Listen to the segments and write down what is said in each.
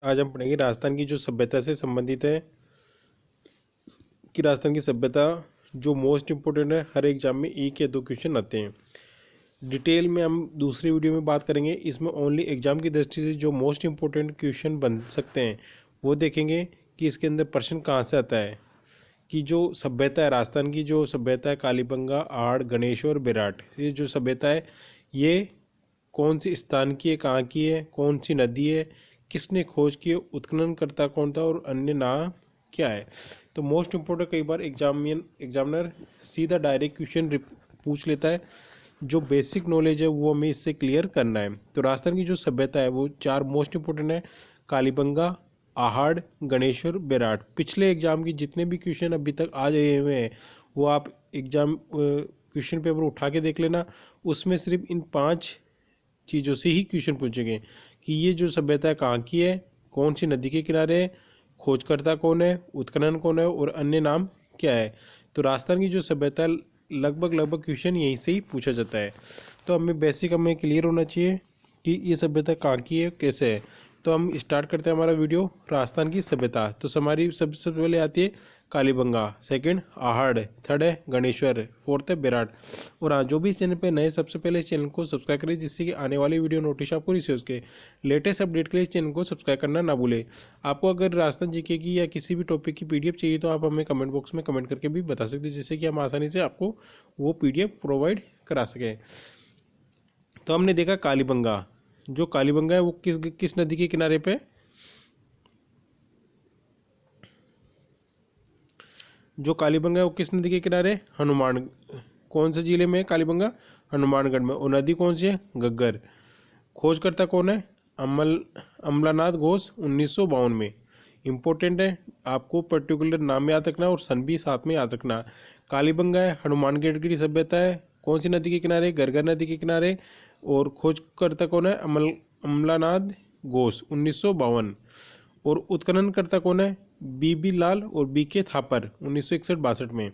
आज हम पढ़ेंगे राजस्थान की जो सभ्यता से संबंधित है कि राजस्थान की सभ्यता जो मोस्ट इम्पोर्टेंट है। हर एग्जाम में एक या दो क्वेश्चन आते हैं। डिटेल में हम दूसरी वीडियो में बात करेंगे। इसमें ओनली एग्जाम की दृष्टि से जो मोस्ट इम्पोर्टेंट क्वेश्चन बन सकते हैं वो देखेंगे कि इसके अंदर प्रश्न कहाँ से आता है। कि जो सभ्यता है, राजस्थान की जो सभ्यता है, कालीबंगा, आड़, गणेश्वर, बेराट, ये जो सभ्यता है ये कौन सी स्थान की है, कहाँ की है, कौन सी नदी है, किसने खोज की है, उत्खननकर्ता कौन था और अन्य नाम क्या है। तो मोस्ट इम्पोर्टेंट, कई बार एग्जामिनर सीधा डायरेक्ट क्वेश्चन पूछ लेता है। जो बेसिक नॉलेज है वो हमें इससे क्लियर करना है। तो राजस्थान की जो सभ्यता है वो चार मोस्ट इम्पोर्टेंट है: कालीबंगा, आहड़, गणेश्वर, बेराट। पिछले एग्जाम की जितने भी क्वेश्चन अभी तक आ रहे हुए हैं वो आप एग्जाम क्वेश्चन पेपर उठा के देख लेना। उसमें सिर्फ इन पांच चीज़ों से ही क्वेश्चन पूछेंगे कि ये जो सभ्यता कहाँ की है, कौन सी नदी के किनारे है, खोजकर्ता कौन है, उत्खनन कौन है और अन्य नाम क्या है। तो राजस्थान की जो सभ्यता लगभग क्वेश्चन यहीं से ही पूछा जाता है। तो हमें क्लियर होना चाहिए कि ये सभ्यता कहाँ की है, कैसे है। तो हम स्टार्ट करते हैं हमारा वीडियो। राजस्थान की सभ्यता तो हमारी सबसे पहले आती है कालीबंगा, सेकंड आहड़, थर्ड है गणेश्वर, फोर्थ है बेराट। और हाँ, जो भी इस चैनल पे नए, सबसे पहले इस चैनल को सब्सक्राइब करें जिससे कि आने वाली वीडियो नोटिस आपको रिसीव हो सके। लेटेस्ट अपडेट के लिए इस चैनल को सब्सक्राइब करना ना भूलें। आपको अगर राजस्थान जीके की या किसी भी टॉपिक की पीडीएफ चाहिए तो आप हमें कमेंट बॉक्स में कमेंट करके भी बता सकते हैं, जिससे कि हम आसानी से आपको वो पीडीएफ प्रोवाइड करा सकें। तो हमने देखा कालीबंगा। जो कालीबंगा है वो किस नदी के किनारे पे। जो कालीबंगा है वो किस नदी के किनारे, हनुमान। कौन से जिले में है कालीबंगा? हनुमानगढ़ में। और नदी कौन सी है? घग्गर। खोजकर्ता कौन है? अमलानाथ घोष, 1952 में। इम्पोर्टेंट है, आपको पर्टिकुलर नाम याद रखना और सन भी साथ में याद रखना। कालीबंगा है, हनुमानगढ़ की सभ्यता है, कौन सी नदी के किनारे? घग्गर नदी के किनारे। और खोजकर्ता कौन है? अमलानाथ घोष, 1952। और उत्खननकर्ता कौन है? बीबी लाल और बीके थापर, 1961-62 में।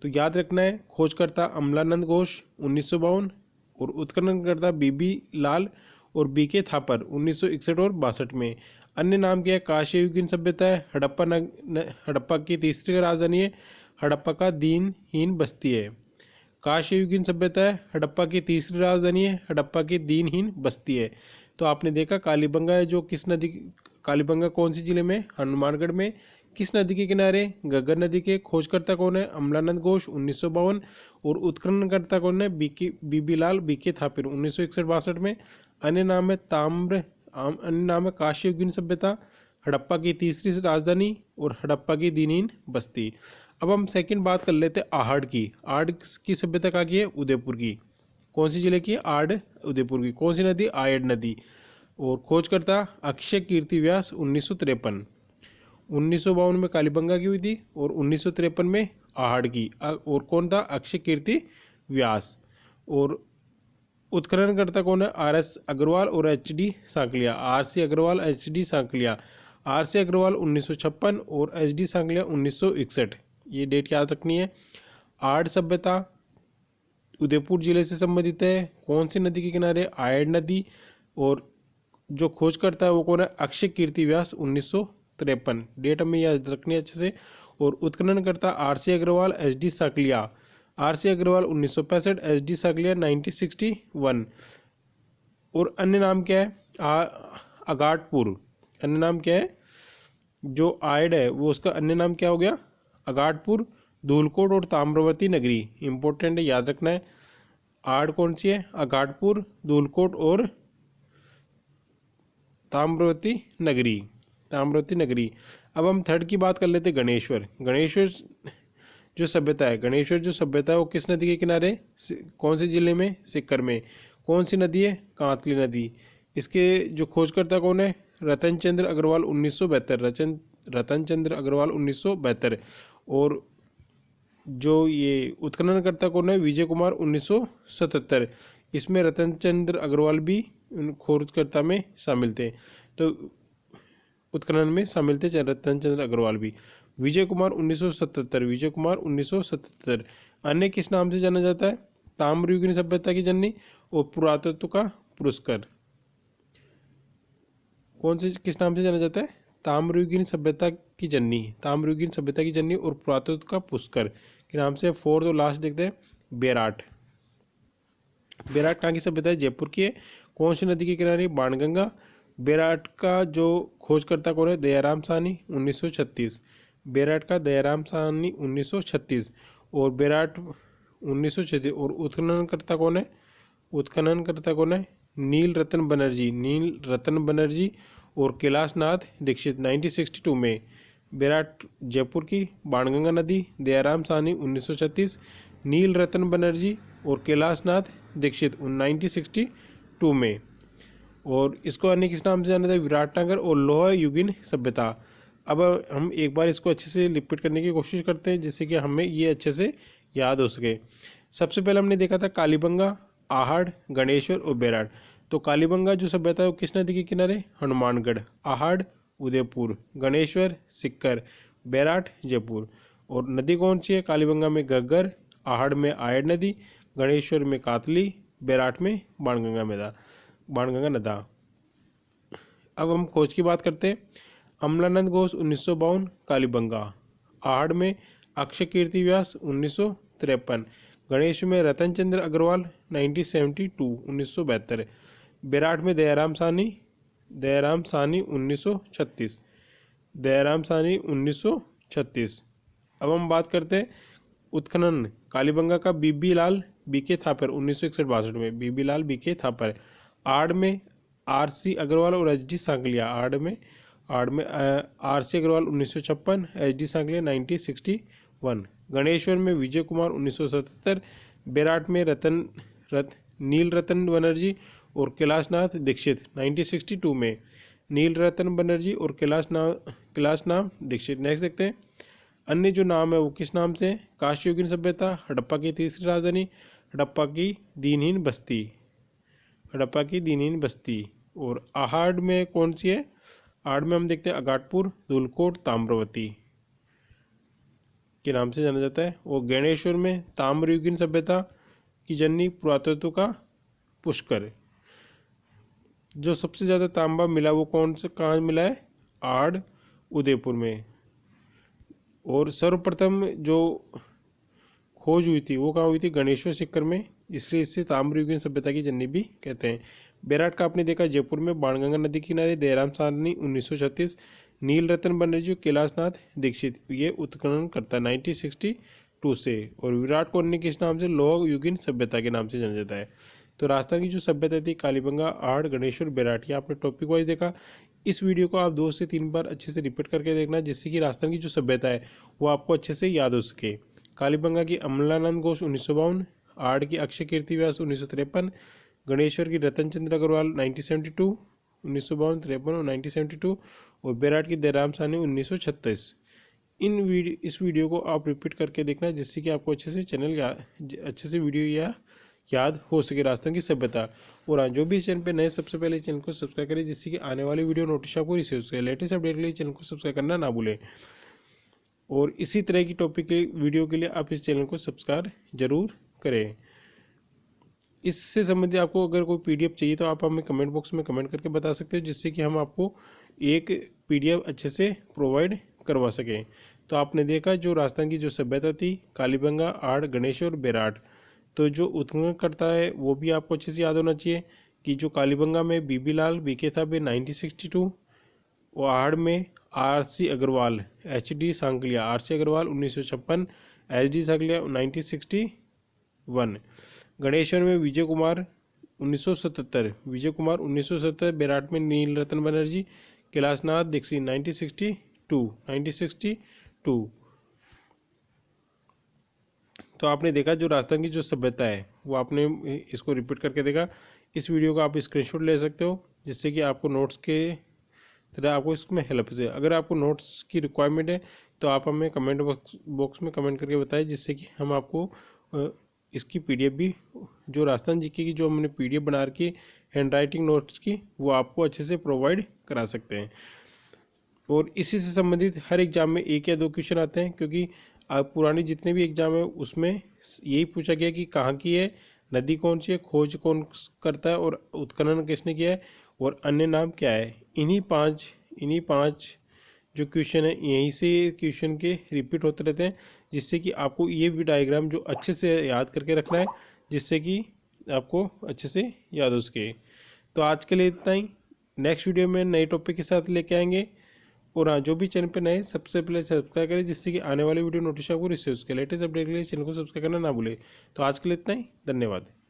तो याद रखना है, खोजकर्ता अमलानंद घोष, 1952। और उत्खननकर्ता बीबी लाल और बीके थापर, 1961 और 62 में। अन्य नाम क्या है? कांस्य युगीन सभ्यता है, हड़प्पा की तीसरी राजधानी है, हड़प्पा का दीनहीन बस्ती है। कांस्य युगीन सभ्यता है, हड़प्पा की तीसरी राजधानी है, हड़प्पा की दीनहीन बस्ती है। तो आपने देखा कालीबंगा है जो किस नदी, कालीबंगा कौन सी जिले में? हनुमानगढ़ में। किस नदी के किनारे? घग्गर नदी के। खोजकर्ता कौन है? अमलानंद घोष, 1952। और उत्खननकर्ता कौन है? बीबी लाल बीके थापिर, 1961-62 में। अन्य नाम है कांस्य युगीन सभ्यता, हड़प्पा की तीसरी राजधानी और हड़प्पा की दीनहीन बस्ती। अब हम सेकंड बात कर लेते हैं आहड़ की। आहड़ की सभ्यता कहाँ की है? उदयपुर की। कौन सी जिले की? आहड़, उदयपुर की। कौन सी नदी? आयड़ नदी। और खोजकर्ता अक्षय कीर्ति व्यास, 1953। 1952 में कालीबंगा की हुई थी और 1953 में आहड़ की। और कौन था? अक्षय कीर्ति व्यास। और उत्खननकर्ता कौन है? आर एस अग्रवाल और H D Sankalia. R C Agrawal, H D Sankalia. R C Agrawal 1956 और एच डी सांकलिया 1961। ये डेट याद रखनी है। आड़ सभ्यता उदयपुर जिले से संबंधित है। कौन सी नदी के किनारे? आयड़ नदी। और जो खोज करता है वो कौन है? अक्षय कीर्ति व्यास, 1953। डेट हमें याद रखनी है अच्छे से। और उत्खनन करता R C Agrawal, H D Sankalia. R C Agrawal 1965, H D Sankalia 1961। और अन्य नाम क्या है? अगाटपुर। अन्य नाम क्या है? जो आयड है वो उसका अन्य नाम क्या हो गया? अगाटपुर, धूलकोट और ताम्रवती नगरी। इंपॉर्टेंट है, याद रखना है। आड़ कौन सी है? अगाटपुर, धूलकोट और ताम्रवती नगरी। ताम्रवती नगरी। अब हम थर्ड की बात कर लेते हैं, गणेश्वर। गणेश्वर जो सभ्यता है, गणेश्वर जो सभ्यता है वो किस नदी के किनारे? कौन से जिले में? सीकर में। कौन सी नदी है? कांतली नदी। इसके जो खोजकर्ता कौन है? रतन चंद्र अग्रवाल, 1972। रतन चंद्र अग्रवाल, 1972। और जो ये उत्खननकर्ता कौन है? विजय कुमार, 1977। इसमें रतन चंद्र अग्रवाल भी खोजकर्ता में शामिल थे। तो उत्खनन में शामिल थे रतन चंद्र अग्रवाल भी। विजय कुमार 1977। विजय कुमार 1977। अन्य किस नाम से जाना जाता है? ताम्रयुगीन सभ्यता की जननी और पुरातत्व का पुरस्कार। कौन से किस नाम से जाना जाता है? ताम्रयुगीन सभ्यता की जननी, ताम्रयुगीन सभ्यता की जननी और पुरातत्व का पुष्कर के नाम से। फोर्थ और लास्ट देखते हैं बेराट। बेराट कहाँ की सभ्यता है? जयपुर की है। कौन सी नदी के किनारे? बाणगंगा। बेराट का जो खोजकर्ता कौन है? दयाराम साहनी 1936। बेराट का दयाराम साहनी 1936 और बेराट 1936। और उत्खननकर्ता कौन है? उत्खननकर्ता कौन है? नील रतन बनर्जी, नील रतन बनर्जी और कैलाश नाथ दीक्षित 1962 में। बेराट जयपुर की, बाणगंगा नदी, दयाराम साहनी 1936, नील रतन बनर्जी और कैलाश नाथ दीक्षित 1962 में। और इसको अन्य किस नाम से जाना था? विराटनगर और लोह युगीन सभ्यता। अब हम एक बार इसको अच्छे से रिपीट करने की कोशिश करते हैं जिससे कि हमें ये अच्छे से याद हो सके। सबसे पहले हमने देखा था कालीबंगा, आहड़, गणेश्वर और बेराट। तो कालीबंगा जो सभ्यता है वो किस नदी के किनारे? हनुमानगढ़। आहड़ उदयपुर, गणेश्वर सिक्कर, बेराट जयपुर। और नदी कौन सी है? कालीबंगा में घग्गर, आहड़ में आयड़ नदी, गणेश्वर में कातली, बेराट में बाणगंगा नदा। अब हम खोज की बात करते हैं। अमलानंद घोष 1952 कालीबंगा, आहड़ में अक्षय कीर्ति व्यास 1953, गणेश में रतन चंद्र अग्रवाल 1972 बेराट में दयाराम साहनी 1936, दयाराम साहनी 1936। अब हम बात करते हैं उत्खनन। कालीबंगा का बीबी लाल बीके थापर 1961-62 में, बीबी लाल बीके थापर। आड़ में आरसी अग्रवाल और एचडी सांकलिया, आड़ में आरसी अग्रवाल 1956, एचडी सांकलिया 1961। गणेश्वर में विजय कुमार 1977, बेराट में नील रतन बनर्जी और कैलाशनाथ दीक्षित 1962 में, नील रतन बनर्जी और कैलाशनाथ दीक्षित। नेक्स्ट देखते हैं अन्य जो नाम है वो किस नाम से? काशी युगीन सभ्यता, हड़प्पा की तीसरी राजधानी, हड़प्पा की दीनहीन बस्ती, हड़प्पा की दीनहीन बस्ती। और आहड़ में कौन सी है? आहड़ में हम देखते हैं अगाटपुर, धूलकोट, ताम्रवती के नाम से जाना जाता है। और गणेश्वर में ताम्रयुगीन सभ्यता की जननी, पुरातत्व का पुष्कर। जो सबसे ज़्यादा तांबा मिला वो कौन से कहाँ मिला है? आहड़ उदयपुर में। और सर्वप्रथम जो खोज हुई थी वो कहाँ हुई थी? गणेश्वर सिक्कर में, इसलिए इसे ताम्रयुगीन सभ्यता की जननी भी कहते हैं। बेराट का आपने देखा जयपुर में, बाणगंगा नदी के किनारे, दयाराम साहनी 1936, नील रतन बनर्जी, कैलाशनाथ दीक्षित ये उत्खनन करता 1962 से। और विराट को अन्य किस नाम से? लोह युगीन सभ्यता के नाम से जाना जाता है। तो राजस्थान की जो सभ्यता थी कालीबंगा, आहड़, गणेश्वर, बेराट, ये आपने टॉपिक वाइज देखा। इस वीडियो को आप 2 से 3 बार अच्छे से रिपीट करके देखना जिससे कि राजस्थान की जो सभ्यता है वो आपको अच्छे से याद हो सके। कालीबंगा की अमलानंद घोष 1952, आहड़ की अक्षय कीर्ति व्यास 1953, गणेश्वर की रतन चंद्र अग्रवाल 1972, 1952, 1953 और 1972 और बेराट की दयाराम साहनी 1936। इस वीडियो को आप रिपीट करके देखना जिससे कि आपको अच्छे से वीडियो याद हो सके राजस्थान की सभ्यता। और हाँ, जो भी इस चैनल पे नए सबसे पहले चैनल को सब्सक्राइब करें जिससे कि आने वाली वीडियो नोटिस आपको रिसीव हो सके। लेटेस्ट अपडेट के लिए चैनल को सब्सक्राइब करना ना भूलें। और इसी तरह की टॉपिक के वीडियो के लिए आप इस चैनल को सब्सक्राइब जरूर करें। इससे संबंधित आपको अगर कोई पीडीएफ चाहिए तो आप हमें कमेंट बॉक्स में कमेंट करके बता सकते हो जिससे कि हम आपको एक पीडीएफ अच्छे से प्रोवाइड करवा सकें। तो आपने देखा जो राजस्थान की जो सभ्यता थी कालीबंगा, आहड़, गणेश्वर, बेराट। तो जो उत्खनन करता है वो भी आपको अच्छे से याद होना चाहिए कि जो कालीबंगा में बीबी लाल बीके था 1962, और आहड़ में RC Agarwal, HD Sankalia, RC Agarwal 1956, HD Sankalia 1961। Ganeshwar में विजय कुमार 1977, बेराट में नील रतन बनर्जी, कैलाशनाथ दीक्षित 1962। तो आपने देखा जो राजस्थान की जो सभ्यता है वो आपने इसको रिपीट करके देखा। इस वीडियो को आप स्क्रीनशॉट ले सकते हो जिससे कि आपको नोट्स के तरह आपको इसमें हेल्प हो जाए। अगर आपको नोट्स की रिक्वायरमेंट है तो आप हमें कमेंट बॉक्स में कमेंट करके बताएं जिससे कि हम आपको इसकी पीडीएफ भी, जो राजस्थान जीके की जो हमने पीडीएफ बना रखी हैंड राइटिंग नोट्स की, वो आपको अच्छे से प्रोवाइड करा सकते हैं। और इसी से संबंधित हर एग्जाम में 1 या 2 क्वेश्चन आते हैं क्योंकि पुराने जितने भी एग्जाम है उसमें यही पूछा गया कि कहाँ की है, नदी कौन सी है, खोज कौन करता है और उत्खनन किसने किया है और अन्य नाम क्या है। इन्हीं पांच जो क्वेश्चन है यहीं से क्वेश्चन के रिपीट होते रहते हैं, जिससे कि आपको ये भी डायग्राम जो अच्छे से याद करके रखना है, जिससे कि आपको अच्छे से याद हो सके। तो आज के लिए इतना ही। नेक्स्ट वीडियो में नए टॉपिक के साथ लेके आएंगे। और हाँ, जो भी चैनल पे नए सबसे पहले सब्सक्राइब करें, जिससे कि आने वाली वीडियो नोटिफिकेशन आपको रिसीव हो सके। लेटेस्ट अपडेट के लिए चैनल को सब्सक्राइब करना ना भूले। तो आज के लिए इतना ही, धन्यवाद।